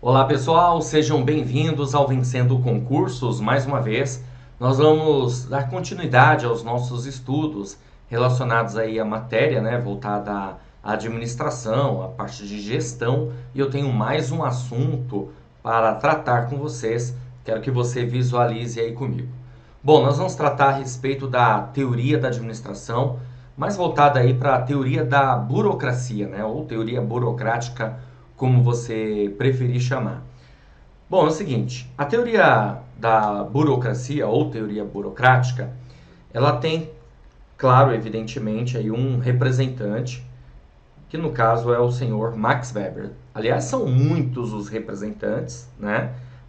Olá pessoal, sejam bem-vindos ao Vencendo Concursos. Mais uma vez, nós vamos dar continuidade aos nossos estudos relacionados aí à matéria, voltada à administração, à parte de gestão, e eu tenho mais um assunto para tratar com vocês. Quero que você visualize aí comigo. Bom, nós vamos tratar a respeito da teoria da administração, mais voltada aí para a teoria da burocracia, ou teoria burocrática, como você preferir chamar. Bom, é o seguinte, a teoria da burocracia ou teoria burocrática, ela tem, claro, evidentemente, aí um representante, que no caso é o senhor Max Weber. Aliás, são muitos os representantes,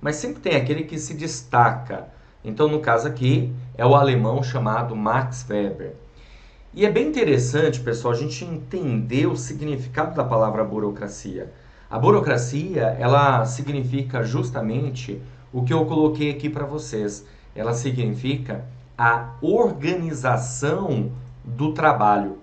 mas sempre tem aquele que se destaca. Então, no caso aqui, é o alemão chamado Max Weber. E é bem interessante, pessoal, a gente entender o significado da palavra burocracia. A burocracia, ela significa justamente o que eu coloquei aqui para vocês. Ela significa a organização do trabalho.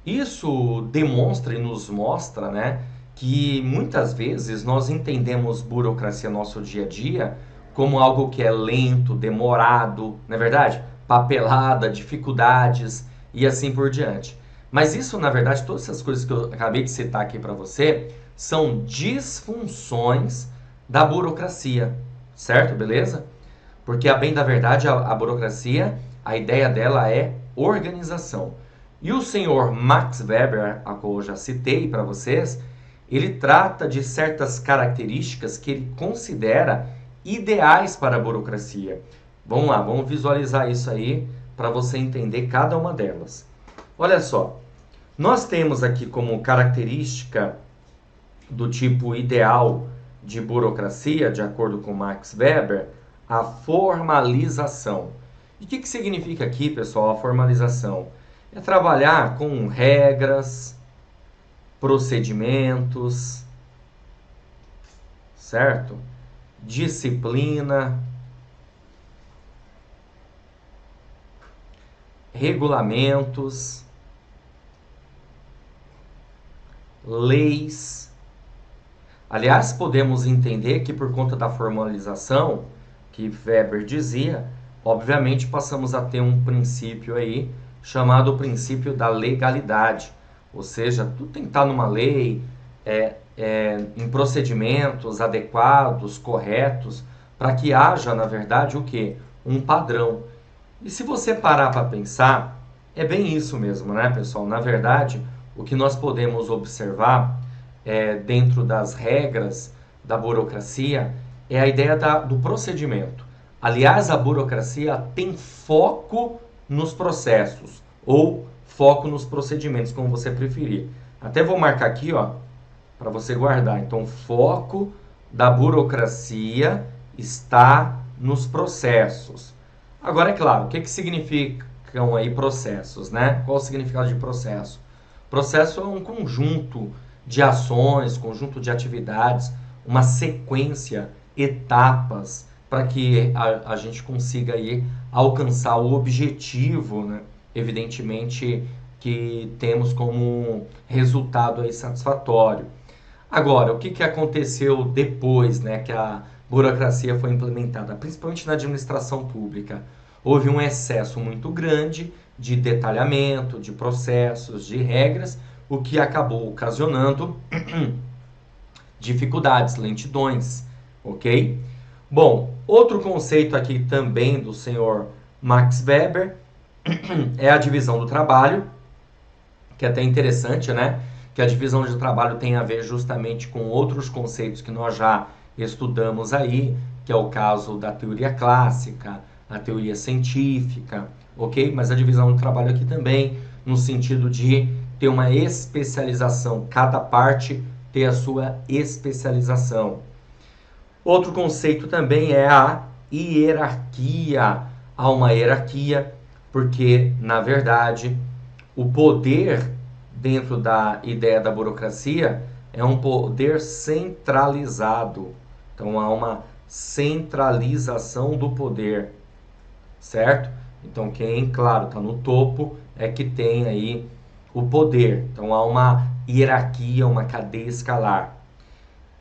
Isso demonstra e nos mostra, que muitas vezes nós entendemos burocracia no nosso dia a dia como algo que é lento, demorado, não é verdade? Papelada, dificuldades e assim por diante. Mas isso, na verdade, todas essas coisas que eu acabei de citar aqui para você, são disfunções da burocracia, certo? Beleza? Porque, a bem da verdade, a burocracia, a ideia dela é organização. E o senhor Max Weber, a qual eu já citei para vocês, ele trata de certas características que ele considera ideais para a burocracia. Vamos lá, vamos visualizar isso aí para você entender cada uma delas. Olha só, nós temos aqui como característica do tipo ideal de burocracia, de acordo com Max Weber, a formalização. E o que significa aqui, pessoal, a formalização? É trabalhar com regras, procedimentos, certo? Disciplina, regulamentos, leis. Aliás, podemos entender que por conta da formalização, que Weber dizia, obviamente passamos a ter um princípio aí, chamado o princípio da legalidade. Ou seja, tudo tem que estar numa lei, em procedimentos adequados, corretos, para que haja, na verdade, o quê? Um padrão. E se você parar para pensar, é bem isso mesmo, pessoal? Na verdade, o que nós podemos observar dentro das regras da burocracia é a ideia do procedimento. Aliás, a burocracia tem foco nos processos ou foco nos procedimentos, como você preferir. Até vou marcar aqui, para você guardar. Então, foco da burocracia está nos processos. Agora, é claro, o que significam aí processos, Qual o significado de processo? Processo é um conjunto de ações, conjunto de atividades, uma sequência, etapas, para que a gente consiga aí alcançar o objetivo, evidentemente, que temos como resultado aí satisfatório. Agora, o que aconteceu depois, que a burocracia foi implementada, principalmente na administração pública? Houve um excesso muito grande de detalhamento, de processos, de regras, o que acabou ocasionando dificuldades, lentidões, ok? Bom, outro conceito aqui também do senhor Max Weber é a divisão do trabalho, que é até interessante, que a divisão de trabalho tem a ver justamente com outros conceitos que nós já estudamos aí, que é o caso da teoria clássica, a teoria científica, ok? Mas a divisão do trabalho aqui também, no sentido de ter uma especialização, cada parte ter a sua especialização. Outro conceito também é a hierarquia. Há uma hierarquia, porque, na verdade, o poder dentro da ideia da burocracia é um poder centralizado. Então, há uma centralização do poder, certo? Então, quem, claro, está no topo é que tem aí o poder. Então, há uma hierarquia, uma cadeia escalar.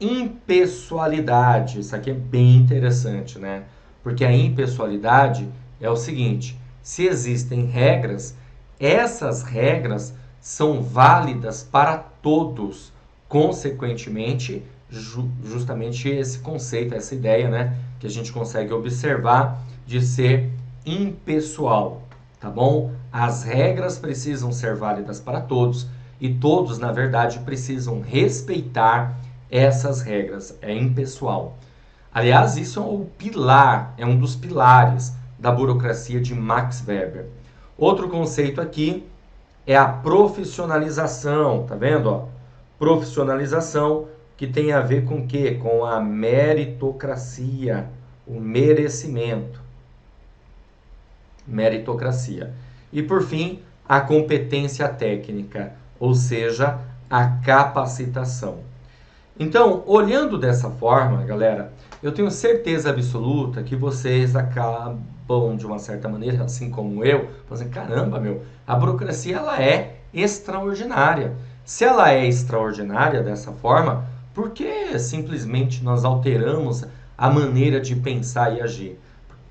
impessoalidade. Isso aqui é bem interessante, né? Porque a impessoalidade é o seguinte: se existem regras, essas regras são válidas para todos. Consequentemente, justamente esse conceito, essa ideia, né, que a gente consegue observar de ser impessoal, tá bom? As regras precisam ser válidas para todos e todos, na verdade, precisam respeitar essas regras. É impessoal. Aliás, isso é o pilar, é um dos pilares da burocracia de Max Weber. Outro conceito aqui é a profissionalização, tá vendo? Ó? Profissionalização, que tem a ver com o quê? Com a meritocracia, o merecimento. Meritocracia. E por fim, a competência técnica, ou seja, a capacitação. Então, olhando dessa forma, galera, eu tenho certeza absoluta que vocês acabam, de uma certa maneira, assim como eu, falando assim, caramba, meu, a burocracia ela é extraordinária. Se ela é extraordinária dessa forma, por que simplesmente nós alteramos a maneira de pensar e agir?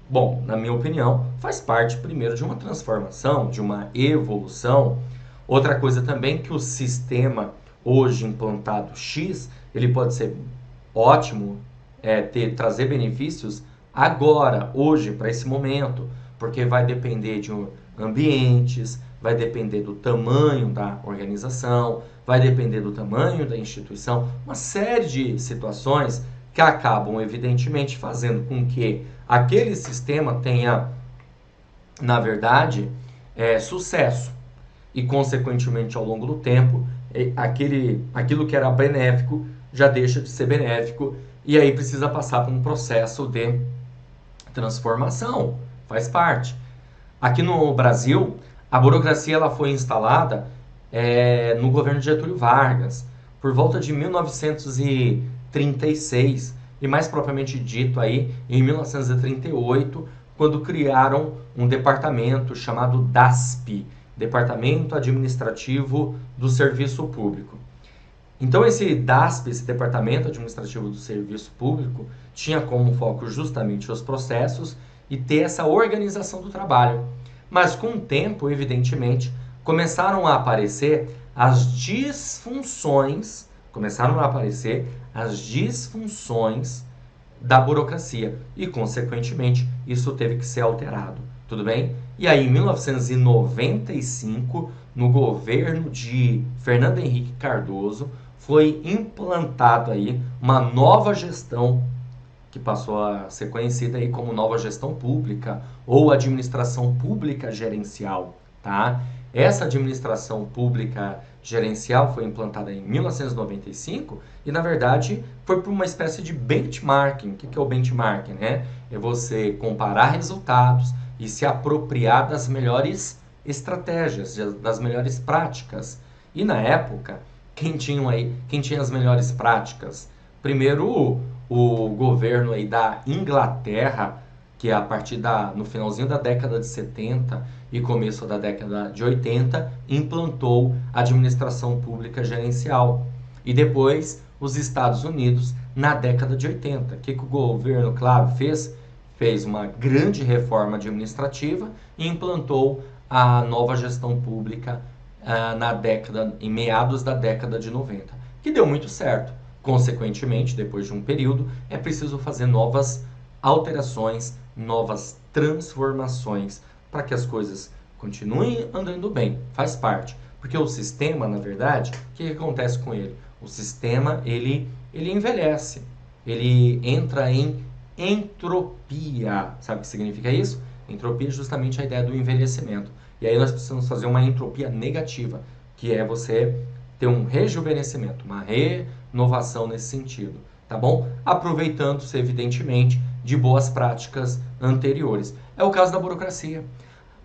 Bom, na minha opinião, faz parte primeiro de uma transformação, de uma evolução. Outra coisa também que o sistema hoje implantado X, ele pode ser ótimo, trazer benefícios agora, hoje, para esse momento, porque vai depender de ambientes, vai depender do tamanho da organização, vai depender do tamanho da instituição, uma série de situações que acabam, evidentemente, fazendo com que aquele sistema tenha, na verdade, sucesso. E, consequentemente, ao longo do tempo, aquilo que era benéfico já deixa de ser benéfico e aí precisa passar por um processo de transformação. Faz parte. Aqui no Brasil, a burocracia ela foi instalada no governo de Getúlio Vargas, por volta de 1936, e mais propriamente dito aí em 1938, quando criaram um departamento chamado DASP, Departamento Administrativo do Serviço Público. Então esse DASP, esse Departamento Administrativo do Serviço Público, tinha como foco justamente os processos e ter essa organização do trabalho. Mas com o tempo, evidentemente, começaram a aparecer as disfunções da burocracia e, consequentemente, isso teve que ser alterado. Tudo bem? E aí, em 1995, no governo de Fernando Henrique Cardoso, foi implantado aí uma nova gestão que passou a ser conhecida aí como nova gestão pública ou administração pública gerencial, tá? Essa administração pública gerencial foi implantada em 1995 e, na verdade, foi por uma espécie de benchmarking. O que é o benchmarking, né? É você comparar resultados e se apropriar das melhores estratégias, das melhores práticas. E na época, quem tinha as melhores práticas? Primeiro, o governo aí da Inglaterra, que a partir no finalzinho da década de 70 e começo da década de 80, implantou a administração pública gerencial. E depois, os Estados Unidos, na década de 80. O que o governo, claro, fez? Fez uma grande reforma administrativa e implantou a nova gestão pública em meados da década de 90, que deu muito certo. Consequentemente, depois de um período, é preciso fazer novas alterações, novas transformações, para que as coisas continuem andando bem. Faz parte. Porque o sistema, na verdade, o que acontece com ele? O sistema, ele envelhece. Ele entra em entropia. Sabe o que significa isso? Entropia é justamente a ideia do envelhecimento. E aí nós precisamos fazer uma entropia negativa, que é você ter um rejuvenescimento, uma renovação nesse sentido, tá bom? Aproveitando-se, evidentemente, de boas práticas anteriores. É o caso da burocracia.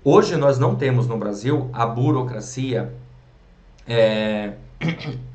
Hoje nós não temos no Brasil a burocracia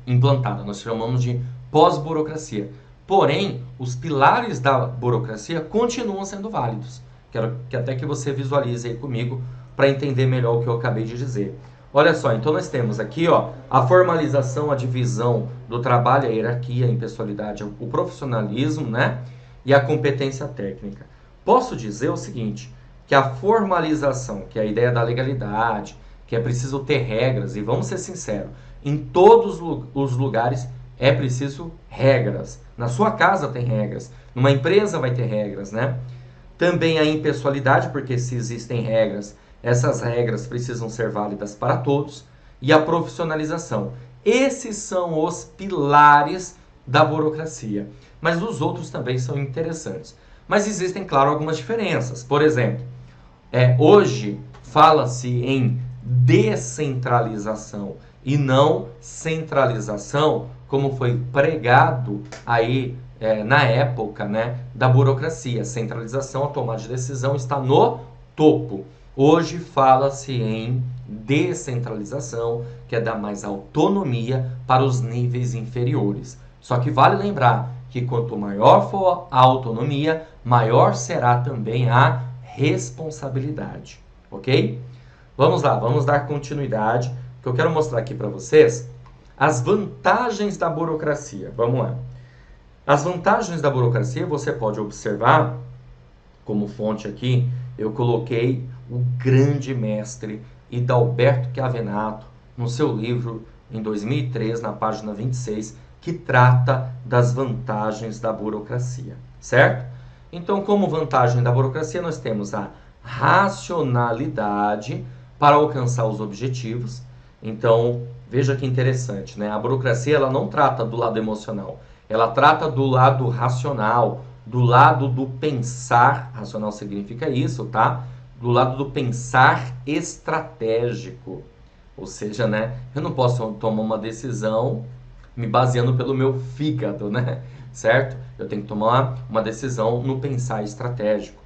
implantada, nós chamamos de pós-burocracia. Porém, os pilares da burocracia continuam sendo válidos. Quero que até que você visualize aí comigo para entender melhor o que eu acabei de dizer. Olha só, então nós temos aqui, ó, a formalização, a divisão do trabalho, a hierarquia, a impessoalidade, o profissionalismo, né? E a competência técnica. Posso dizer o seguinte, que a formalização, que é a ideia da legalidade, que é preciso ter regras, e vamos ser sinceros, em todos os lugares é preciso regras. Na sua casa tem regras, numa empresa vai ter regras, né? Também a impessoalidade, porque se existem regras, essas regras precisam ser válidas para todos. E a profissionalização. Esses são os pilares da burocracia. Mas os outros também são interessantes. Mas existem, claro, algumas diferenças. Por exemplo, hoje fala-se em descentralização e não centralização, como foi pregado aí na época, né, da burocracia. Centralização, a tomada de decisão está no topo. Hoje fala-se em descentralização, que é dar mais autonomia para os níveis inferiores. Só que vale lembrar que quanto maior for a autonomia, maior será também a responsabilidade, ok? Vamos lá, vamos dar continuidade, que eu quero mostrar aqui para vocês as vantagens da burocracia. Vamos lá. As vantagens da burocracia você pode observar, como fonte aqui, eu coloquei o grande mestre Hidalberto Chiavenato no seu livro em 2003, na página 26, que trata das vantagens da burocracia, certo? Então, como vantagem da burocracia, nós temos a racionalidade para alcançar os objetivos. Então, veja que interessante, né? A burocracia ela não trata do lado emocional, ela trata do lado racional, do lado do pensar, racional significa isso, tá? Do lado do pensar estratégico. Ou seja, né, eu não posso tomar uma decisão me baseando pelo meu fígado, né? Certo? Eu tenho que tomar uma decisão no pensar estratégico.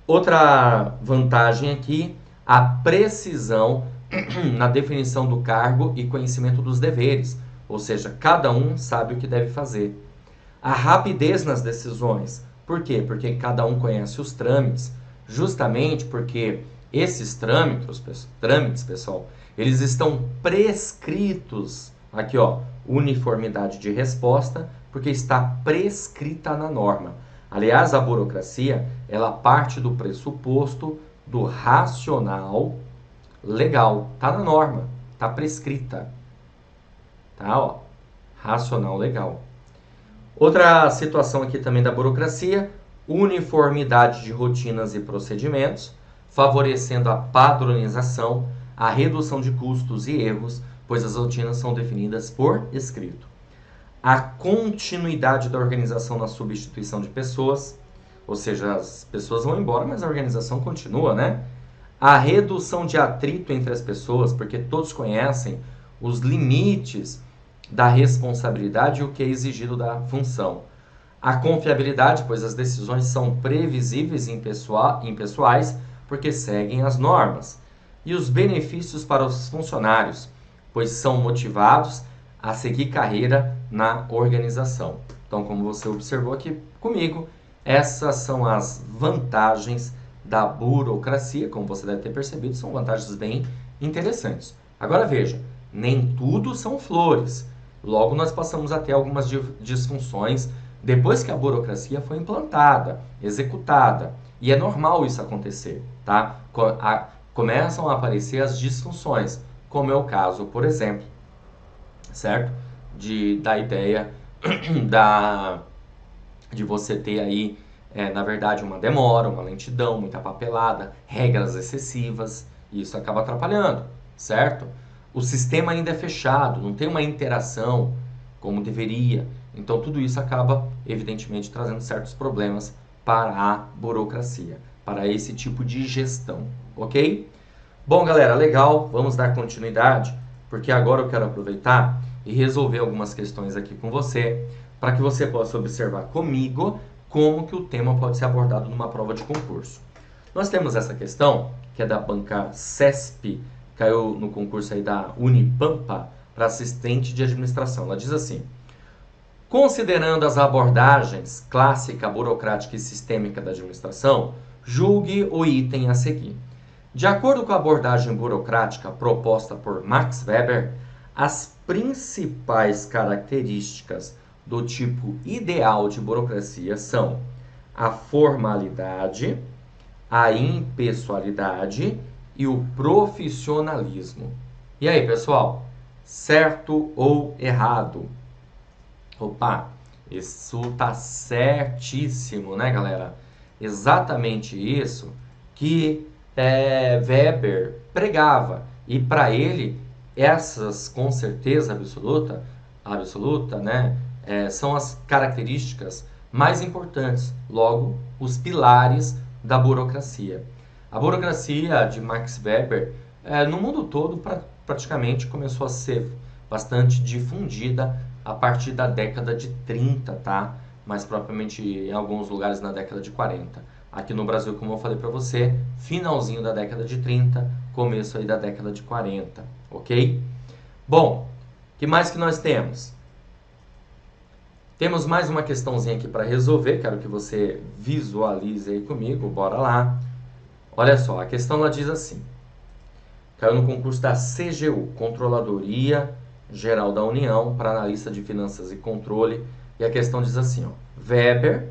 Outra vantagem aqui, a precisão na definição do cargo e conhecimento dos deveres. Ou seja, cada um sabe o que deve fazer. A rapidez nas decisões. Por quê? Porque cada um conhece os trâmites. Justamente porque esses trâmites, pessoal, eles estão prescritos. Aqui, ó, uniformidade de resposta, porque está prescrita na norma. Aliás, a burocracia, ela parte do pressuposto do racional legal. Tá na norma, tá prescrita. Tá, ó, racional legal. Outra situação aqui também da burocracia, uniformidade de rotinas e procedimentos, favorecendo a padronização, a redução de custos e erros, pois as rotinas são definidas por escrito. A continuidade da organização na substituição de pessoas, ou seja, as pessoas vão embora, mas a organização continua, né? A redução de atrito entre as pessoas, porque todos conhecem os limites da responsabilidade e o que é exigido da função. A confiabilidade, pois as decisões são previsíveis e impessoais, porque seguem as normas. E os benefícios para os funcionários, pois são motivados a seguir carreira na organização. Então, como você observou aqui comigo, essas são as vantagens da burocracia. Como você deve ter percebido, são vantagens bem interessantes. Agora veja, nem tudo são flores. Logo, nós passamos a ter algumas disfunções depois que a burocracia foi implantada, executada. E é normal isso acontecer, tá? Começam a aparecer as disfunções, como é o caso, por exemplo, certo? Da ideia de você ter aí, na verdade, uma demora, uma lentidão, muita papelada, regras excessivas, e isso acaba atrapalhando, certo? O sistema ainda é fechado, não tem uma interação como deveria. Então, tudo isso acaba, evidentemente, trazendo certos problemas para a burocracia, para esse tipo de gestão, ok? Bom, galera, legal, vamos dar continuidade, porque agora eu quero aproveitar e resolver algumas questões aqui com você, para que você possa observar comigo como que o tema pode ser abordado numa prova de concurso. Nós temos essa questão, que é da banca CESP, caiu no concurso aí da Unipampa, para assistente de administração. Ela diz assim: considerando as abordagens clássica, burocrática e sistêmica da administração, julgue o item a seguir. De acordo com a abordagem burocrática proposta por Max Weber, as principais características do tipo ideal de burocracia são a formalidade, a impessoalidade e o profissionalismo. E aí, pessoal, certo ou errado? Opa, isso tá certíssimo, né, galera? Exatamente isso que Weber pregava. E para ele, essas, com certeza absoluta, né, são as características mais importantes, logo, os pilares da burocracia. A burocracia de Max Weber, no mundo todo, praticamente começou a ser bastante difundida a partir da década de 30, tá? Mais propriamente em alguns lugares na década de 40. Aqui no Brasil, como eu falei para você, finalzinho da década de 30, começo aí da década de 40, ok? Bom, o que mais que nós temos? Temos mais uma questãozinha aqui para resolver, quero que você visualize aí comigo, bora lá. Olha só, a questão ela diz assim, caiu no concurso da CGU, Controladoria Geral da União, para analista de finanças e controle, e a questão diz assim, ó, Weber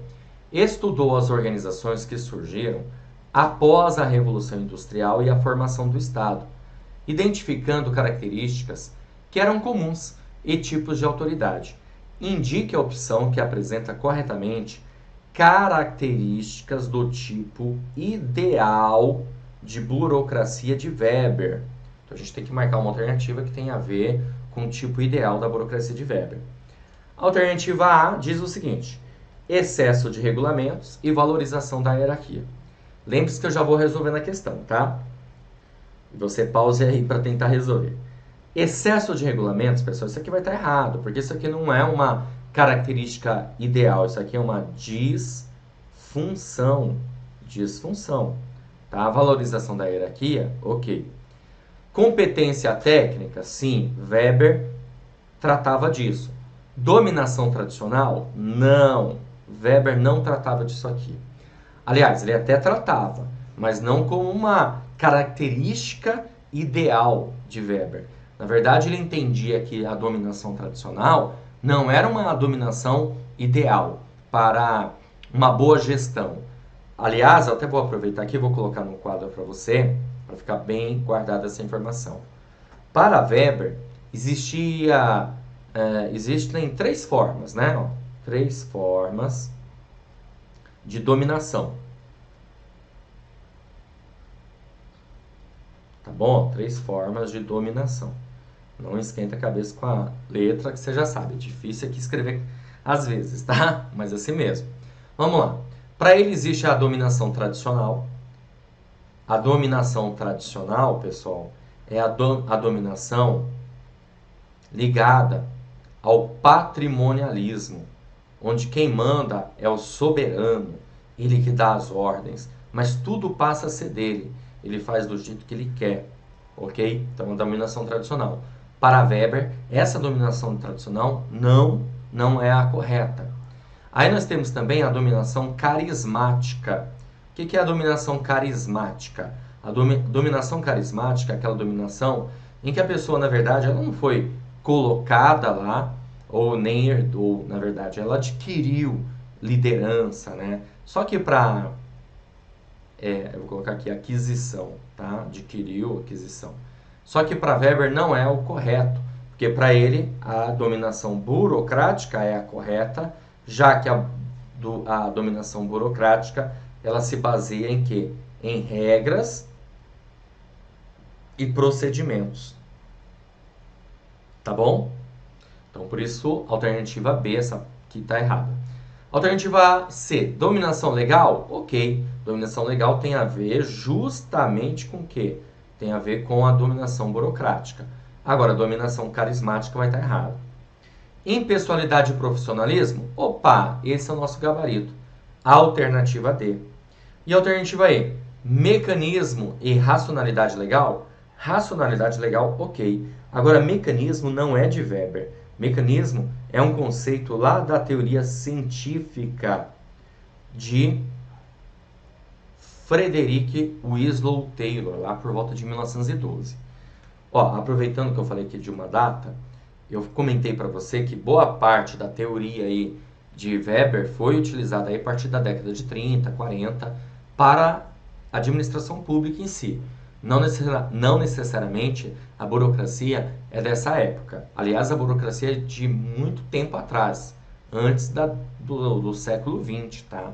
estudou as organizações que surgiram após a Revolução Industrial e a formação do Estado, identificando características que eram comuns e tipos de autoridade. Indique a opção que apresenta corretamente características do tipo ideal de burocracia de Weber. Então a gente tem que marcar uma alternativa que tem a ver com o tipo ideal da burocracia de Weber. A alternativa A diz o seguinte: excesso de regulamentos e valorização da hierarquia. Lembre-se que eu já vou resolvendo a questão, tá? Você pause aí para tentar resolver. Excesso de regulamentos, pessoal, isso aqui vai estar errado, porque isso aqui não é uma característica ideal, isso aqui é uma disfunção. Disfunção. Tá? A valorização da hierarquia, ok. Competência técnica, sim, Weber tratava disso. Dominação tradicional? Não. Weber não tratava disso aqui. Aliás, ele até tratava, mas não como uma característica ideal de Weber. Na verdade, ele entendia que a dominação tradicional não era uma dominação ideal para uma boa gestão. Aliás, eu até vou aproveitar aqui e vou colocar no quadro para você, para ficar bem guardada essa informação. Para Weber, existem três formas, né? Ó, três formas de dominação. Tá bom? Três formas de dominação. Não esquenta a cabeça com a letra que você já sabe. É difícil aqui escrever às vezes, tá? Mas é assim mesmo. Vamos lá. Para ele existe a dominação tradicional. A dominação tradicional, pessoal, é a dominação ligada ao patrimonialismo, onde quem manda é o soberano, ele que dá as ordens, mas tudo passa a ser dele, ele faz do jeito que ele quer, ok? Então, a dominação tradicional. Para Weber, essa dominação tradicional não é a correta. Aí nós temos também a dominação carismática. O que é a dominação carismática? A dominação carismática é aquela dominação em que a pessoa, na verdade, ela não foi colocada lá, ou nem herdou, na verdade, ela adquiriu liderança, né? Só que para, eu vou colocar aqui aquisição, tá? Adquiriu, aquisição. Só que para Weber não é o correto, porque para ele a dominação burocrática é a correta, já que a dominação burocrática ela se baseia em quê? Em regras e procedimentos. Tá bom? Então, por isso, alternativa B, essa aqui está errada. Alternativa C, dominação legal? Ok, dominação legal tem a ver justamente com o quê? Tem a ver com a dominação burocrática. Agora, a dominação carismática vai estar errada. Impessoalidade e profissionalismo? Opa, esse é o nosso gabarito. Alternativa D. E alternativa E, mecanismo e racionalidade legal? Racionalidade legal, ok. Agora, mecanismo não é de Weber. Mecanismo é um conceito lá da teoria científica de Frederick Winslow Taylor, lá por volta de 1912. Ó, aproveitando que eu falei aqui de uma data, eu comentei para você que boa parte da teoria aí de Weber foi utilizada aí a partir da década de 30, 40 para a administração pública em si. Não necessariamente a burocracia é dessa época. Aliás, a burocracia é de muito tempo atrás, antes do século XX, tá?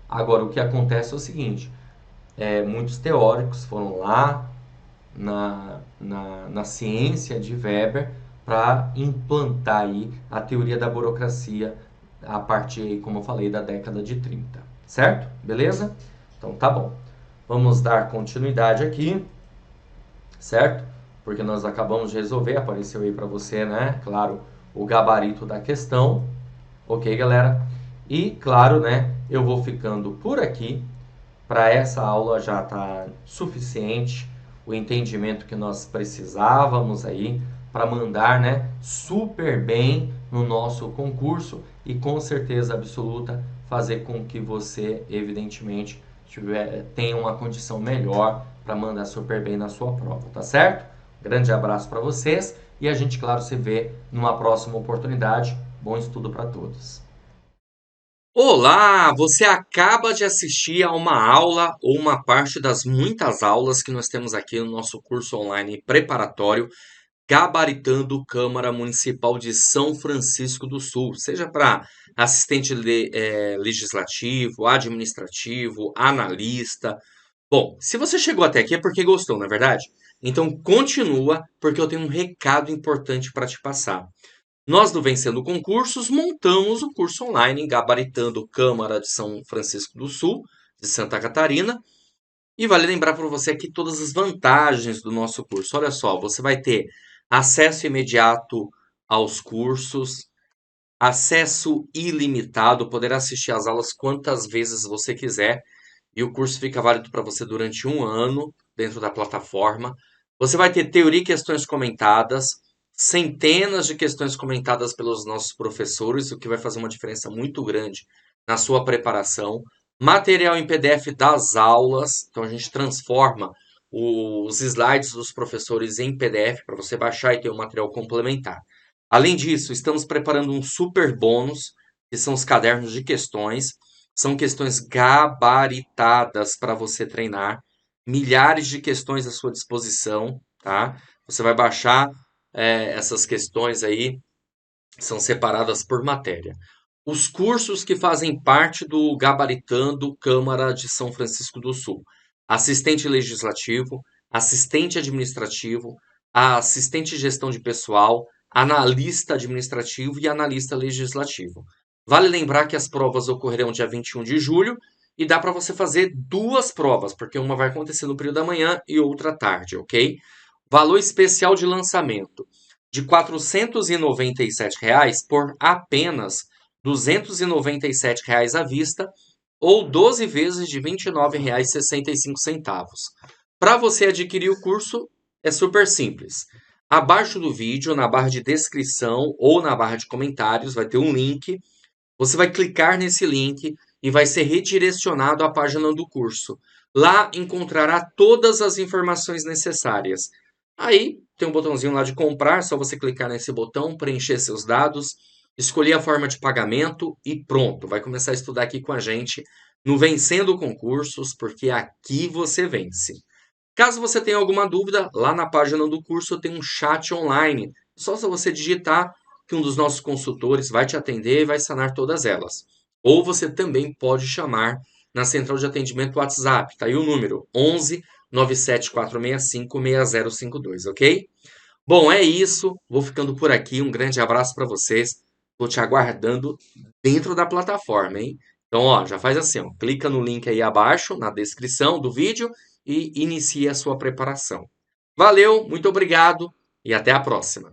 Agora, o que acontece é o seguinte, muitos teóricos foram lá na ciência de Weber para implantar aí a teoria da burocracia a partir, como eu falei, da década de 30, certo? Beleza? Então tá bom. Vamos dar continuidade aqui, certo? Porque nós acabamos de resolver, apareceu aí para você, né? Claro, o gabarito da questão. Ok, galera? E, claro, né? Eu vou ficando por aqui. Para essa aula já está suficiente o entendimento que nós precisávamos aí para mandar, né, super bem no nosso concurso e com certeza absoluta fazer com que você, evidentemente, tenha uma condição melhor para mandar super bem na sua prova, tá certo? Grande abraço para vocês e a gente, claro, se vê numa próxima oportunidade. Bom estudo para todos. Olá, você acaba de assistir a uma aula ou uma parte das muitas aulas que nós temos aqui no nosso curso online preparatório Gabaritando Câmara Municipal de São Francisco do Sul, seja para assistente legislativo, administrativo, analista. Bom, se você chegou até aqui é porque gostou, não é verdade? Então continua, porque eu tenho um recado importante para te passar. Nós do Vencendo Concursos montamos o curso online Gabaritando Câmara de São Francisco do Sul, de Santa Catarina. E vale lembrar para você aqui todas as vantagens do nosso curso. Olha só, você vai ter acesso imediato aos cursos, acesso ilimitado, poderá assistir às aulas quantas vezes você quiser. E o curso fica válido para você durante um ano dentro da plataforma. Você vai ter teoria e questões comentadas, centenas de questões comentadas pelos nossos professores, o que vai fazer uma diferença muito grande na sua preparação. Material em PDF das aulas, então a gente transforma os slides dos professores em PDF para você baixar e ter um material complementar. Além disso, estamos preparando um super bônus, que são os cadernos de questões. São questões gabaritadas para você treinar, milhares de questões à sua disposição, tá? Você vai baixar essas questões aí, são separadas por matéria. Os cursos que fazem parte do Gabaritando Câmara de São Francisco do Sul: assistente legislativo, assistente administrativo, assistente de gestão de pessoal, analista administrativo e analista legislativo. Vale lembrar que as provas ocorrerão dia 21 de julho e dá para você fazer duas provas, porque uma vai acontecer no período da manhã e outra à tarde, ok? Valor especial de lançamento de R$ 497 por apenas R$ 297 à vista ou 12 vezes de R$ 29,65. Para você adquirir o curso, é super simples. Abaixo do vídeo, na barra de descrição ou na barra de comentários, vai ter um link. Você vai clicar nesse link e vai ser redirecionado à página do curso. Lá encontrará todas as informações necessárias. Aí tem um botãozinho lá de comprar, só você clicar nesse botão, preencher seus dados, escolher a forma de pagamento e pronto. Vai começar a estudar aqui com a gente no Vencendo Concursos, porque aqui você vence. Caso você tenha alguma dúvida, lá na página do curso tem um chat online. Só se você digitar que um dos nossos consultores vai te atender e vai sanar todas elas. Ou você também pode chamar na central de atendimento WhatsApp. Tá aí o número 11 97465 6052, ok? Bom, é isso. Vou ficando por aqui. Um grande abraço para vocês. Vou te aguardando dentro da plataforma, hein? Então, ó, já faz assim, ó, clica no link aí abaixo, na descrição do vídeo e inicia a sua preparação. Valeu, muito obrigado e até a próxima.